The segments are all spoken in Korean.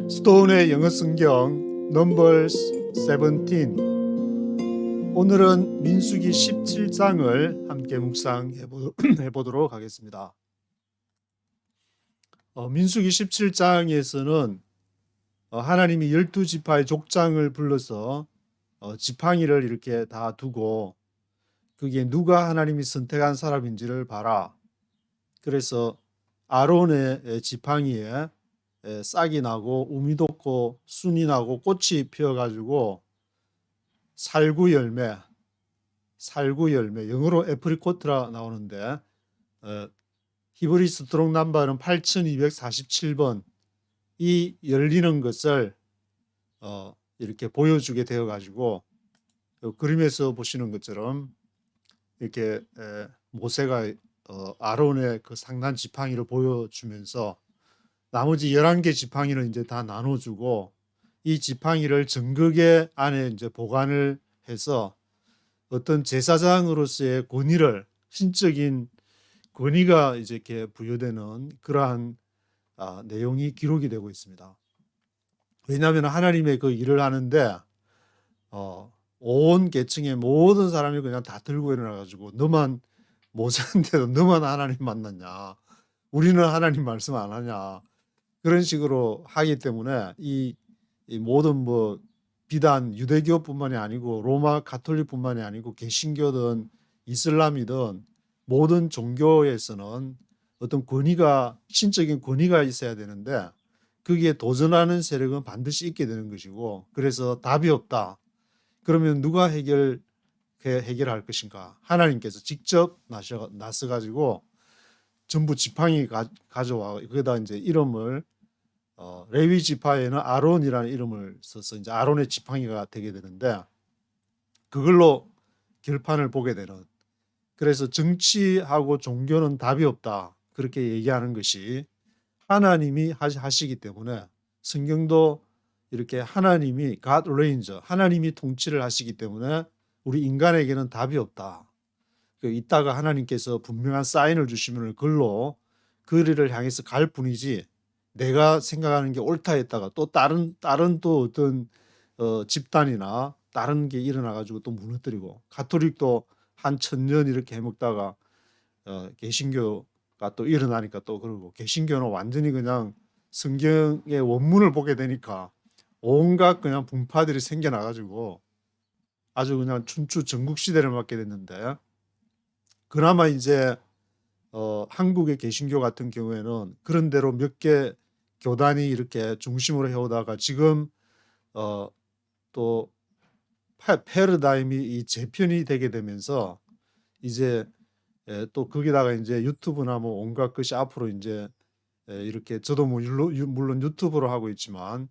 스톤의 영어 성경 넘버스 17. 오늘은 민수기 17장을 함께 묵상해 보도록 하겠습니다. 민수기 17장에서는 하나님이 12지파의 족장을 불러서 지팡이를 이렇게 다 두고 그게 누가 하나님이 선택한 사람인지를 봐라. 그래서 아론의 지팡이에 싹이 나고 우미 돋고 순이 나고 꽃이 피어가지고 살구 열매, 영어로 애프리코트라 나오는데 히브리 스트롱 넘버는 8247번 이 열리는 것을 이렇게 보여주게 되어 가지고 그림에서 보시는 것처럼 이렇게 모세가 아론의 그 상단 지팡이를 보여주면서 나머지 11개 지팡이는 이제 다 나눠주고 이 지팡이를 정극의 안에 이제 보관을 해서 어떤 제사장으로서의 권위를, 신적인 권위가 이제 이렇게 부여되는 그러한 내용이 기록이 되고 있습니다. 왜냐하면 하나님의 그 일을 하는데 온 계층의 모든 사람이 그냥 다 들고 일어나가지고 너만 모세인데도 너만 하나님 만났냐, 우리는 하나님 말씀 안 하냐, 그런 식으로 하기 때문에 이 모든 뭐 비단 유대교뿐만이 아니고 로마 가톨릭뿐만이 아니고 개신교든 이슬람이든 모든 종교에서는 어떤 권위가, 신적인 권위가 있어야 되는데 거기에 도전하는 세력은 반드시 있게 되는 것이고, 그래서 답이 없다. 그러면 누가 해결할 것인가? 하나님께서 직접 나서가지고 전부 지팡이 가져와 거기다 이제 이름을 레위 지파에는 아론이라는 이름을 써서 이제 아론의 지팡이가 되게 되는데 그걸로 결판을 보게 되는, 그래서 정치하고 종교는 답이 없다 그렇게 얘기하는 것이 하나님이 하시기 때문에, 성경도 이렇게 하나님이 God reigns, 하나님이 통치를 하시기 때문에 우리 인간에게는 답이 없다. 이따가 하나님께서 분명한 사인을 주시면 그걸로 그 일을 향해서 갈 뿐이지 내가 생각하는 게 옳다 했다가 또 다른 또 어떤 집단이나 다른 게 일어나 가지고 또 무너뜨리고, 가톨릭도 한 1000년 이렇게 해먹다가 개신교가 또 일어나니까 또 그러고, 개신교는 완전히 그냥 성경의 원문을 보게 되니까 온갖 그냥 분파들이 생겨나 가지고 아주 그냥 춘추 전국시대를 맞게 됐는데, 그나마 이제 한국의 개신교 같은 경우에는 그런 대로 몇 개 교단이 이렇게 중심으로 해오다가 지금 또 패러다임이 이 재편이 되게 되면서 이제 또 거기다가 이제 유튜브나 뭐 온갖 것이 앞으로 이제 이렇게 저도 물론 유튜브로 하고 있지만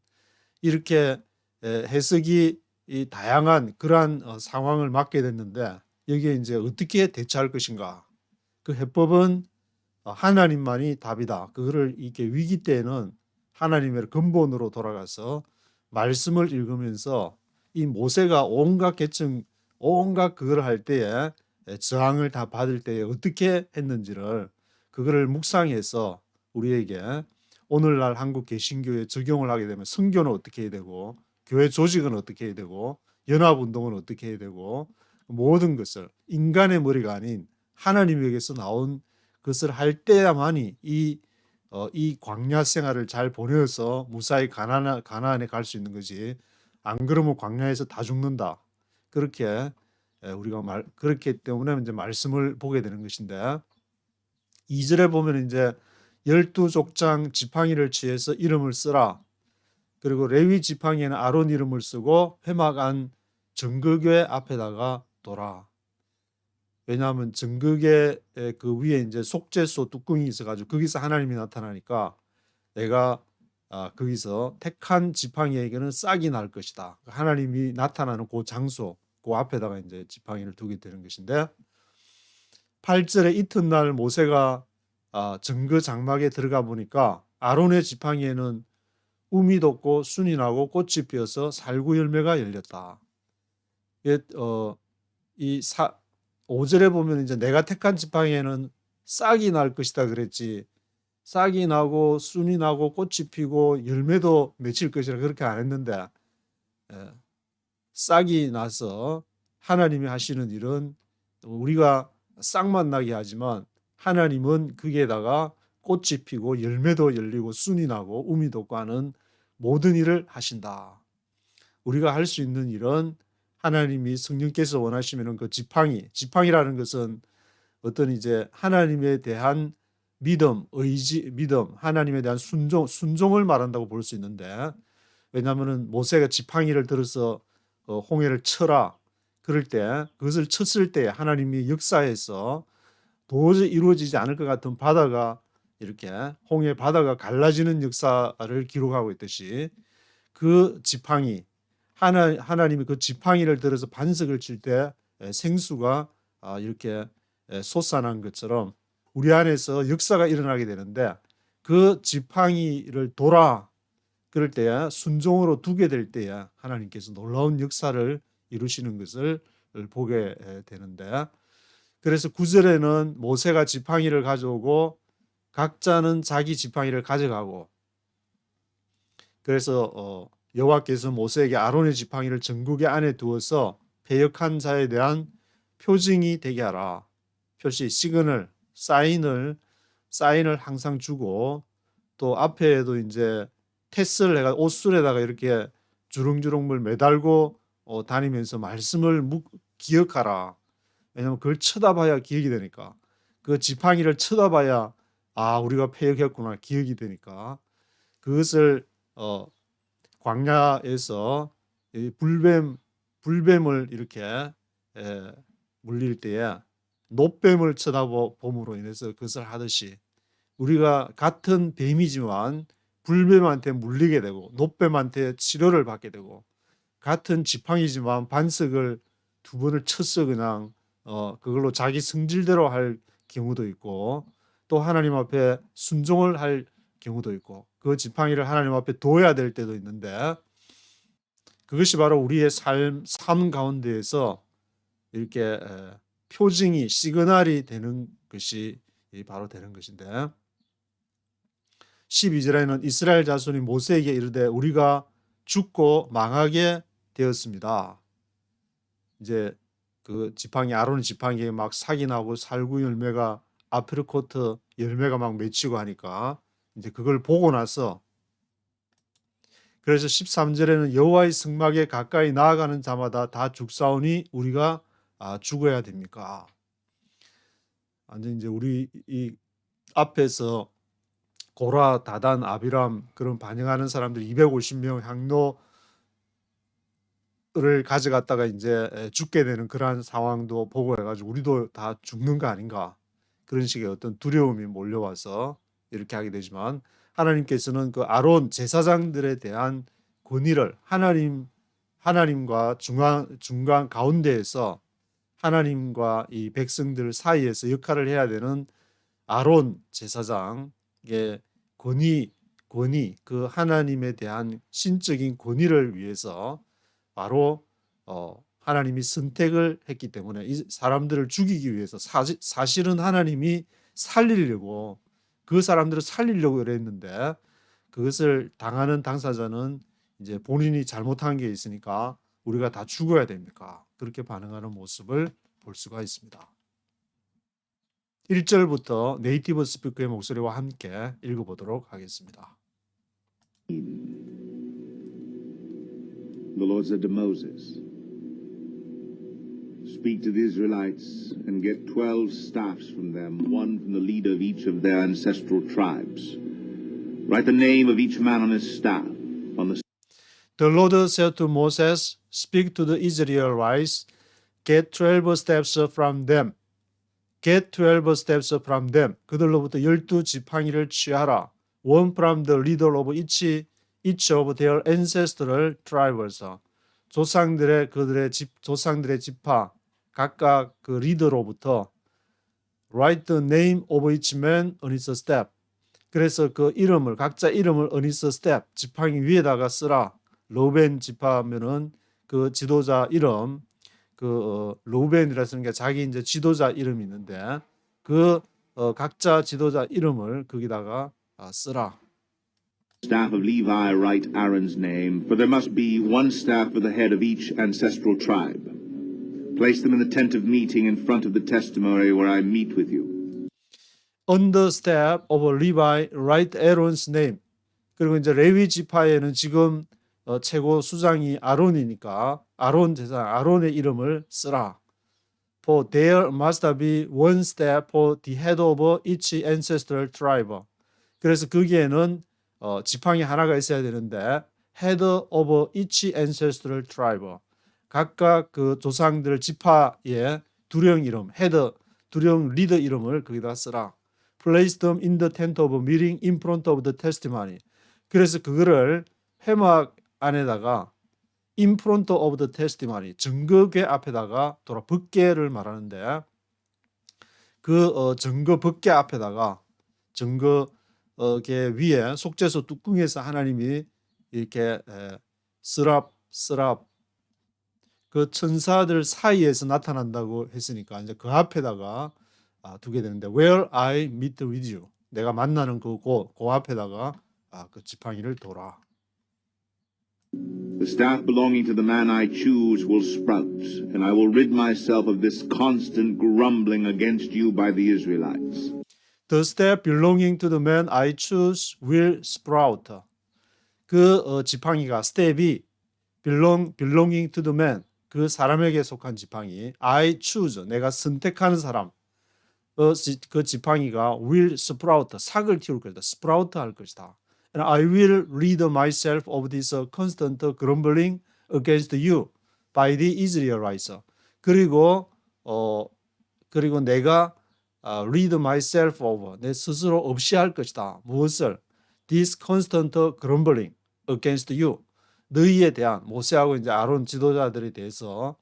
이렇게 해석이 이 다양한 그러한 상황을 맞게 됐는데 여기에 이제 어떻게 대처할 것인가? 그 해법은 하나님만이 답이다. 그거를 이렇게 위기 때에는 하나님의 근본으로 돌아가서 말씀을 읽으면서 이 모세가 온갖 계층, 온갖 그걸 할 때에 저항을 다 받을 때에 어떻게 했는지를 그거를 묵상해서 우리에게 오늘날 한국 개신교에 적용을 하게 되면 선교는 어떻게 해야 되고, 교회 조직은 어떻게 해야 되고, 연합운동은 어떻게 해야 되고, 모든 것을 인간의 머리가 아닌 하나님에게서 나온 것을 할 때야만이 이 광야 생활을 잘 보내서 무사히 가나안에 갈 수 있는 거지. 안 그러면 광야에서 다 죽는다. 그렇게 우리가 그렇기 때문에 이제 말씀을 보게 되는 것인데, 2절에 보면 이제 12족장 지팡이를 취해서 이름을 쓰라. 그리고 레위 지팡이에는 아론 이름을 쓰고 회막 안 정극궤 앞에다가 둬라. 왜냐하면 정극의 그 위에 이제 속죄소 뚜껑이 있어가지고 거기서 하나님이 나타나니까 내가 거기서 택한 지팡이에게는 싹이 날 것이다. 하나님이 나타나는 그 장소, 그 앞에다가 이제 지팡이를 두게 되는 것인데, 8절에 이튿날 모세가 정그 장막에 들어가 보니까 아론의 지팡이에는 우미 돋고 순이 나고 꽃이 피어서 살구 열매가 열렸다. 이 5절에 보면 이제 내가 택한 지팡이에는 싹이 날 것이다 그랬지, 싹이 나고 순이 나고 꽃이 피고 열매도 맺힐 것이라 그렇게 안 했는데 싹이 나서 하나님이 하시는 일은 우리가 싹만 나게 하지만 하나님은 거기에다가 꽃이 피고 열매도 열리고 순이 나고 우미 돋고 하는 모든 일을 하신다. 우리가 할 수 있는 일은 하나님이 성령께서 원하시면 그 지팡이라는 것은 어떤 이제 하나님에 대한 믿음, 의지, 믿음, 하나님에 대한 순종을 말한다고 볼 수 있는데, 왜냐하면 모세가 지팡이를 들어서 홍해를 쳐라 그럴 때, 그것을 쳤을 때 하나님이 역사해서 도저히 이루어지지 않을 것 같은 바다가 이렇게 홍해 바다가 갈라지는 역사를 기록하고 있듯이, 그 지팡이 하나님이 그 지팡이를 들어서 반석을 칠 때 생수가 이렇게 솟아난 것처럼 우리 안에서 역사가 일어나게 되는데, 그 지팡이를 돌아 그럴 때야, 순종으로 두게 될 때야 하나님께서 놀라운 역사를 이루시는 것을 보게 되는데, 그래서 9절에는 모세가 지팡이를 가져오고 각자는 자기 지팡이를 가져가고, 그래서 여호와께서 모세에게 아론의 지팡이를 전구개 안에 두어서 패역한 자에 대한 표징이 되게 하라. 표시, 시그널, 사인을 항상 주고, 또 앞에도 이제 테스를 해가 옷술에다가 이렇게 주렁주렁물 매달고 다니면서 말씀을 기억하라. 왜냐하면 그걸 쳐다봐야 기억이 되니까, 그 지팡이를 쳐다봐야 우리가 패역했구나 기억이 되니까, 그것을 광야에서 불뱀을 이렇게 물릴 때에 놋뱀을 쳐다봄으로 인해서 그것을 하듯이, 우리가 같은 뱀이지만 불뱀한테 물리게 되고 놋뱀한테 치료를 받게 되고, 같은 지팡이지만 반석을 두 번을 쳐서 그냥 그걸로 자기 성질대로 할 경우도 있고, 또 하나님 앞에 순종을 할 경우도 있고, 그 지팡이를 하나님 앞에 둬야 될 때도 있는데, 그것이 바로 우리의 삶 가운데에서 이렇게 표징이, 시그널이 되는 것이 바로 되는 것인데, 12절에는 이스라엘 자손이 모세에게 이르되 우리가 죽고 망하게 되었습니다. 이제 그 지팡이, 아론의 지팡이에 막 삭이 나고 살구 열매가, 아프리코트 열매가 막 맺히고 하니까 이제 그걸 보고 나서, 그래서 13절에는 여호와의 성막에 가까이 나아가는 자마다 다 죽사오니 우리가 죽어야 됩니까? 완전 이제 우리 이 앞에서 고라, 다단, 아비람 그런 반영하는 사람들 250명 향로를 가져갔다가 이제 죽게 되는 그러한 상황도 보고 해가지고 우리도 다 죽는 거 아닌가, 그런 식의 어떤 두려움이 몰려와서 이렇게 하게 되지만, 하나님께서는 그 아론 제사장들에 대한 권위를 하나님과 중간 가운데에서 하나님과 이 백성들 사이에서 역할을 해야 되는 아론 제사장의 권위, 그 하나님에 대한 신적인 권위를 위해서 바로 하나님이 선택을 했기 때문에 이 사람들을 죽이기 위해서, 사실은 하나님이 살리려고, 그 사람들을 살리려고 그랬는데, 그것을 당하는 당사자는 이제 본인이 잘못한 게 있으니까 우리가 다 죽어야 됩니까? 그렇게 반응하는 모습을 볼 수가 있습니다. 1절부터 네이티브 스피커의 목소리와 함께 읽어보도록 하겠습니다. The Lord said to Moses, "Speak to the Israelites and get 12 staffs from them, one from the leader of each of their ancestral tribes. Write the name of each man on his staff. The Lord said to Moses, Speak to the Israelites, get 12 steps from them. Get 12 steps from them. 그들로부터 12지팡이를 취하라. One from the leader of each of their ancestral tribes. 조상들의 지파 각각 그 리더로부터 write the name of each man on his step. 그래서 그 이름을, 각자 이름을 on his step, 지팡이 위에다가 쓰라. 로벤 지파면은 그 지도자 이름, 그 로벤이라 쓰는 게 자기 이제 지도자 이름이 있는데, 그 각자 지도자 이름을 거기다가 쓰라. Staff of Levi, write Aaron's name, for there must be one staff for the head of each ancestral tribe. Place them in the tent of meeting in front of the testimony where I meet with you. On the staff of Levi, write Aaron's name. 그리고 이제 레위 지파에는 지금 최고 수장이 아론이니까 아론 제사 아론의 이름을 쓰라. For there must be one staff for the head of each ancestral tribe. 그래서 거기에는 지팡이 하나가 있어야 되는데 head of each ancestral tribe. 각각 그 조상들 지파의 두령 이름, head 두령 리더 이름을 거기다 쓰라. Place them in the tent of meeting in front of the testimony. 그래서 그거를 회막 안에다가 in front of the testimony, 증거궤 앞에다가 돌아 법궤를 말하는데 그 증거 법궤 앞에다가 증거궤 위에 속죄소 뚜껑에서 하나님이 이렇게 쓰랍 그 천사들 사이에서 나타난다고 했으니까 이제 그 앞에다가 두게 되는데 where I meet with you, 내가 만나는 그 앞에다가 그 지팡이를 둬라. The staff belonging to the man I choose will sprout, and I will rid myself of this constant grumbling against you by the Israelites. The staff belonging to the man I choose will sprout. 그 지팡이가 스텝이 belonging to the man, 그 사람에게 속한 지팡이, I choose, 내가 선택하는 사람, 그 지팡이가 will sprout, 삭을 틔울 것이다. sprout 할 것이다. And I will rid myself of this constant grumbling against you by the Israelites. 그리고 내가 rid myself of, 내 스스로 없이 할 것이다. 무엇을? This constant grumbling against you. 너희에 대한 모세하고 이제 아론 지도자들에 대해서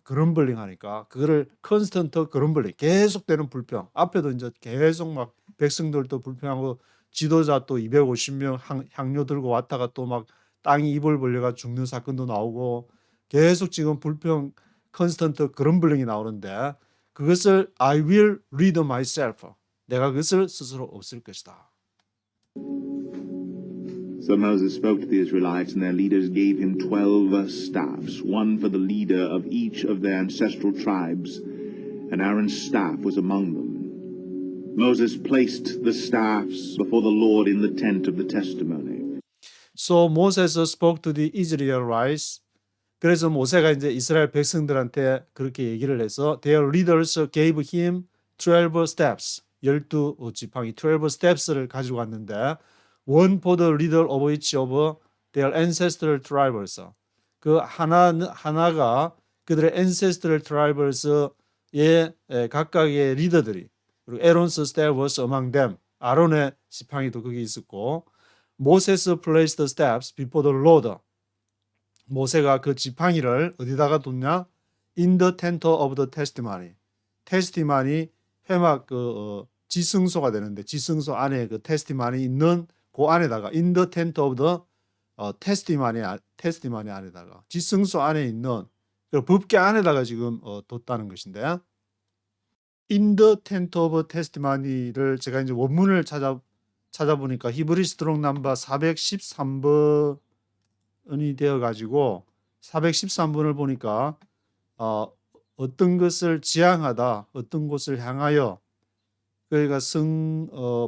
그럼블링 하니까 그거를 컨스턴트 그럼블링, 계속되는 불평. 앞에도 이제 계속 막 백성들도 불평하고 지도자 또 250명 향료 들고 왔다가 또 막 땅이 입을 벌려가 죽는 사건도 나오고 계속 지금 불평 컨스턴트 그럼블링이 나오는데 그것을 I will rid myself, 내가 그것을 스스로 없앨 것이다. So Moses spoke to the Israelites, and their leaders gave him 12 staffs, one for the leader of each of their ancestral tribes, and Aaron's staff was among them. Moses placed the staffs before the Lord in the tent of the testimony. So Moses spoke to the Israelites. 그래서 모세가 이제 이스라엘 백성들한테 그렇게 얘기를 해서 their leaders gave him 12 steps, 12지팡이 12 steps를 가지고 왔는데 one for the leader of each of their ancestral tribes. 그 하나가 그들의 ancestral tribes의 각각의 리더들이, 그리고 Aaron's staff was among them. 아론의 지팡이도 거기 있었고, Moses placed the steps before the Lord. 모세가 그 지팡이를 어디다가 뒀냐? In the tent of the testimony. testimony 회막 지승소가 되는데 지승소 안에 그 testimony 있는 그 안에다가 in the tent of the testimony 안에다가 지승소 안에 있는 그 법궤 안에다가 지금 뒀다는 것인데 in the tent of testimony를 제가 이제 원문을 찾아보니까 히브리 스트롱 넘버 413번이 되어 가지고 413번을 보니까 어떤 것을 지향하다, 어떤 곳을 향하여, 그러니까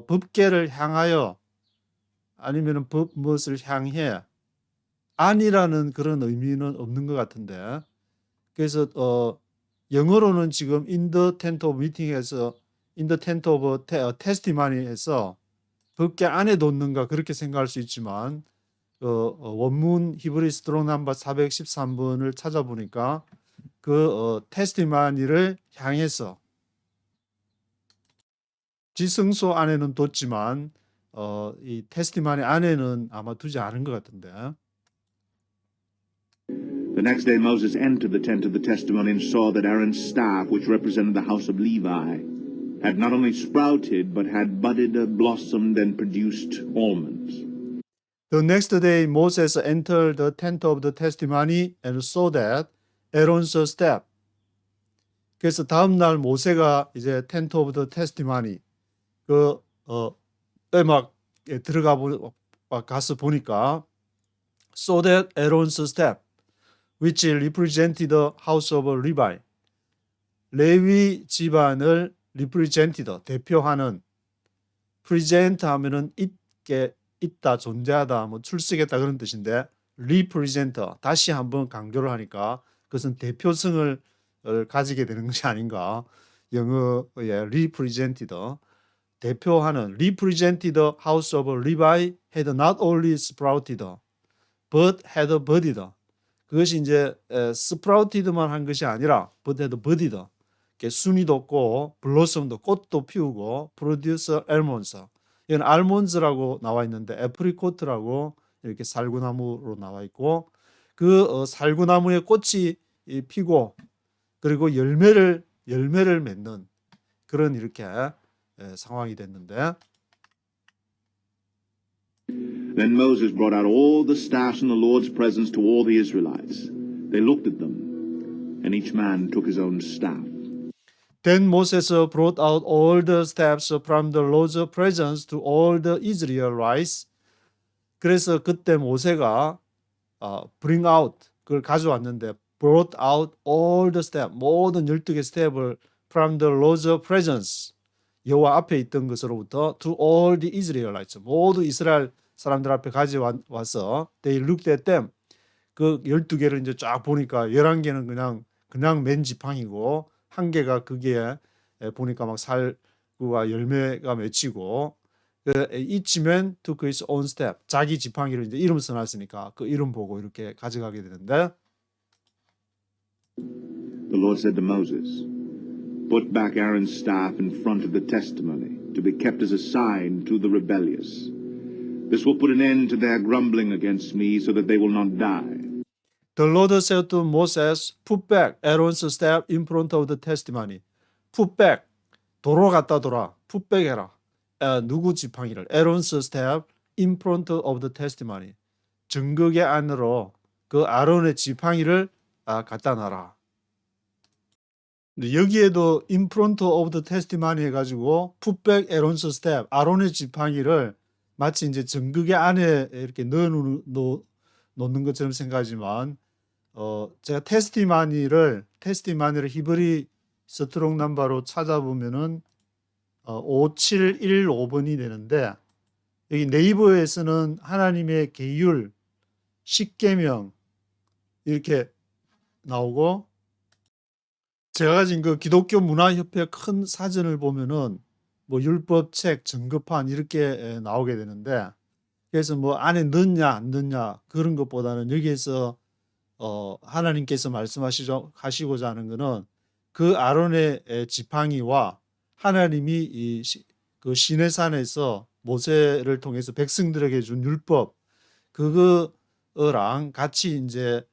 법궤를 향하여 아니면 무엇을 향해 안이라는 그런 의미는 없는 것 같은데, 그래서 영어로는 지금 in the tent of meeting에서 in the tent of testimony에서 법궤 안에 뒀는가 그렇게 생각할 수 있지만 원문 히브리 스트롱 넘버 413번을 찾아보니까 그 테스티마니를 향해서 지성소 안에는 뒀지만 이 테스티마니 안에는 아마 두지 않은 것 같은데. The next day Moses entered the tent of the testimony and saw that Aaron's staff, which represented the house of Levi, had not only sprouted but had budded, blossomed, and produced almonds. The next day Moses entered the tent of the testimony and saw that Aaron's staff. 그래서 다음 날 모세가 이제 tent of the testimony 그 막 가서 보니까 so that Aaron's staff, which represented the house of Levi, 레위 집안을 represented, 대표하는, present 하면은 있다, 존재하다, 뭐 출석했다 그런 뜻인데 represent, 다시 한번 강조를 하니까 그것은 대표성을 가지게 되는 것이 아닌가. 영어의 represented, 대표하는, represented house of Levi had not only sprouted but had budded. 그것이 이제 sprouted만 한 것이 아니라 but had budded. 순이 돋고 블로썸도 꽃도 피우고 produce almonds. 이건 알몬드라고 나와 있는데 애프리코트라고 이렇게 살구나무로 나와 있고 그 살구나무에 꽃이 피고 그리고 열매를 맺는 그런 이렇게 상황이 됐는데 Then Moses brought out all the staffs in the Lord's presence to all the Israelites. They looked at them, and each man took his own staff. Then Moses brought out all the staffs from the Lord's presence to all the Israelites. 그래서 그때 모세가 bring out 그걸 가져왔는데 brought out all the staff, 모든 12개 스텝을 from the Lord's presence, 여호와 앞에 있던 것으로부터 to all the Israelites, 모두 이스라엘 사람들 앞에 가져와서 they looked at them. 그 12개를 이제 쫙 보니까 11개는 그냥 맨 지팡이고 한 개가 거기에 보니까 막 살구가 열매가 맺히고 each man took his own step, 자기 지팡이를 이제 이름 써놨으니까 그 이름 보고 이렇게 가져가게 되는데 The Lord said to Moses, Put back Aaron's staff in front of the testimony, to be kept as a sign to the rebellious. This will put an end to their grumbling against me so that they will not die. The Lord said to Moses, Put back Aaron's staff in front of the testimony. Put back, 도로 갖다 둬라. Put back 해라. 누구 지팡이를? Aaron's staff in front of the testimony. 증거계 안으로 그 아론의 지팡이를 갖다 놔라. 여기에도 in front of the testimony 해가지고 put back Aaron's staff, 아론의 지팡이를 마치 이제 증거계 안에 이렇게 놓는 것처럼 생각하지만 제가 테스티마니를 히브리 스트롱 넘버로 찾아보면은 5715번이 되는데 여기 네이버에서는 하나님의 계율, 십계명 이렇게 나오고 제가 가진 그 기독교 문화협회 큰 사전을 보면은 뭐 율법책, 증거판 이렇게 나오게 되는데 그래서 뭐 안에 넣냐 안 넣냐 그런 것보다는 여기에서 하나님께서 말씀하시고자 하는 것은 그 아론의 지팡이와 하나님이 그 시내산에서 모세를 통해서 백성들에게 준 율법 그거랑 같이 이제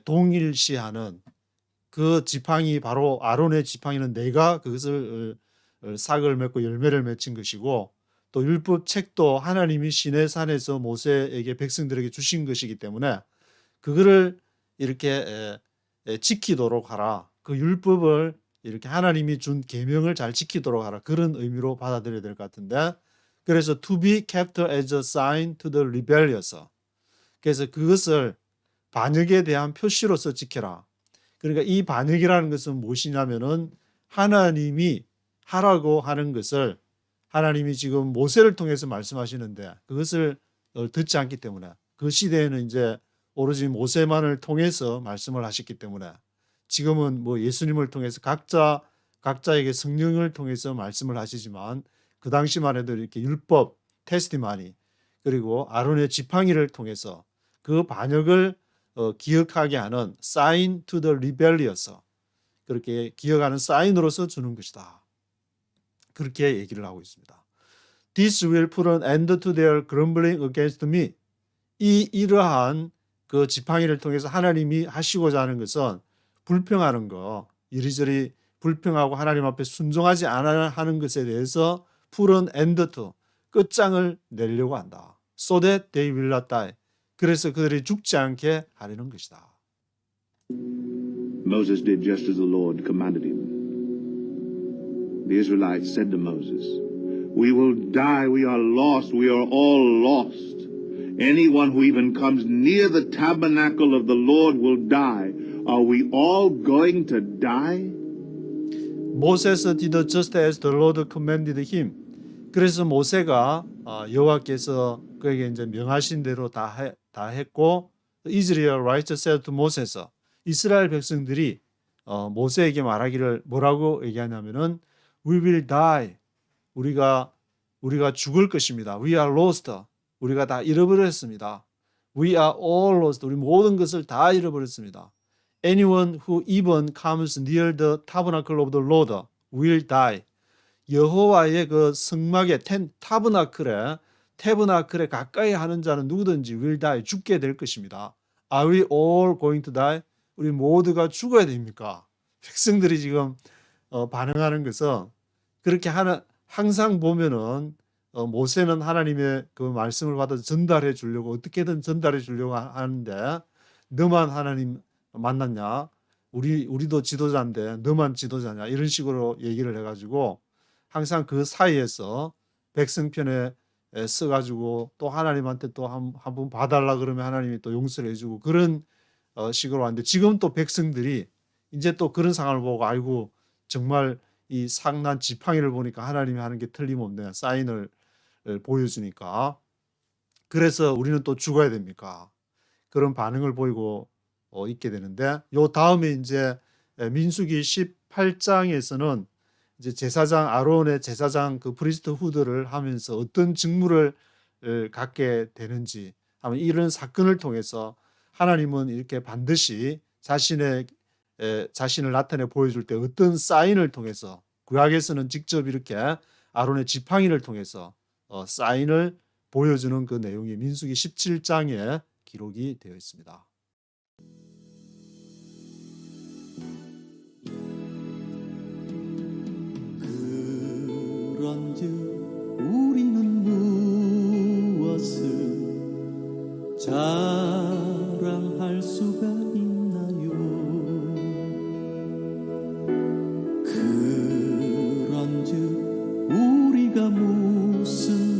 동일시하는 그 지팡이 바로 아론의 지팡이는 내가 그것을 싹을 맺고 열매를 맺힌 것이고 또 율법 책도 하나님이 시내산에서 모세에게 백성들에게 주신 것이기 때문에 그거를 이렇게 지키도록 하라. 그 율법을 이렇게 하나님이 준 계명을 잘 지키도록 하라. 그런 의미로 받아들여야 될 것 같은데 그래서 to be kept as a sign to the rebellious. 그래서 그것을 반역에 대한 표시로서 지켜라. 그러니까 이 반역이라는 것은 무엇이냐면은 하나님이 하라고 하는 것을 하나님이 지금 모세를 통해서 말씀하시는데 그것을 듣지 않기 때문에 그 시대에는 이제 오로지 모세만을 통해서 말씀을 하셨기 때문에 지금은 뭐 예수님을 통해서 각자에게 성령을 통해서 말씀을 하시지만 그 당시만 해도 이렇게 율법, 테스티마니 그리고 아론의 지팡이를 통해서 그 반역을 기억하게 하는 sign to the rebellious 그렇게 기억하는 사인으로서 주는 것이다. 그렇게 얘기를 하고 있습니다. This will put an end to their grumbling against me. 이러한 그 지팡이를 통해서 하나님이 하시고자 하는 것은 불평하는 거, 이리저리 불평하고 하나님 앞에 순종하지 않아 하는 것에 대해서 put an end to, 끝장을 내려고 한다. So that they will not die. 그래서 그들이 죽지 않게 하려는 것이다. Moses did just as the Lord commanded him. The Israelites said to Moses, We will die. We are lost. We are all lost. Anyone who even comes near the tabernacle of the Lord will die. Are we all going to die? Moses did just as the Lord commanded him. 그래서 모세가 여호와께서 그에게 이제 명하신 대로 다 했고, Israelites said to Moses, 이스라엘 백성들이 모세에게 말하기를 뭐라고 얘기하냐면은 We will die. 우리가 죽을 것입니다. We are lost. 우리가 다 잃어버렸습니다. We are all lost. 우리 모든 것을 다 잃어버렸습니다. Anyone who even comes near the tabernacle of the Lord will die. 여호와의 그 성막의 태브나클에 가까이 하는 자는 누구든지 will die, 죽게 될 것입니다. Are we all going to die? 우리 모두가 죽어야 됩니까? 백성들이 지금 반응하는 것은 그렇게 항상 보면은 모세는 하나님의 그 말씀을 받아서 전달해 주려고 어떻게든 전달해 주려고 하는데 너만 하나님 만났냐? 우리도 지도자인데 너만 지도자냐? 이런 식으로 얘기를 해가지고 항상 그 사이에서 백성 편에 써가지고 또 하나님한테 또 한 번 봐달라 그러면 하나님이 또 용서를 해주고 그런 식으로 하는데 지금 또 백성들이 이제 또 그런 상황을 보고 아이고 정말 이 상난 지팡이를 보니까 하나님이 하는 게 틀림없네 사인을 보여주니까 그래서 우리는 또 죽어야 됩니까? 그런 반응을 보이고 있게 되는데 요 다음에 이제 민수기 18장에서는 이제 제사장 아론의 제사장 그 프리스트 후드를 하면서 어떤 직무를 갖게 되는지 하면 이런 사건을 통해서 하나님은 이렇게 반드시 자신을 나타내 보여줄 때 어떤 사인을 통해서 구약에서는 직접 이렇게 아론의 지팡이를 통해서 사인을 보여주는 그 내용이 민수기 17장에 기록이 되어 있습니다. 그런즉 우리는 무엇을 자랑할 수가 있나요? 그런즉 우리가 무슨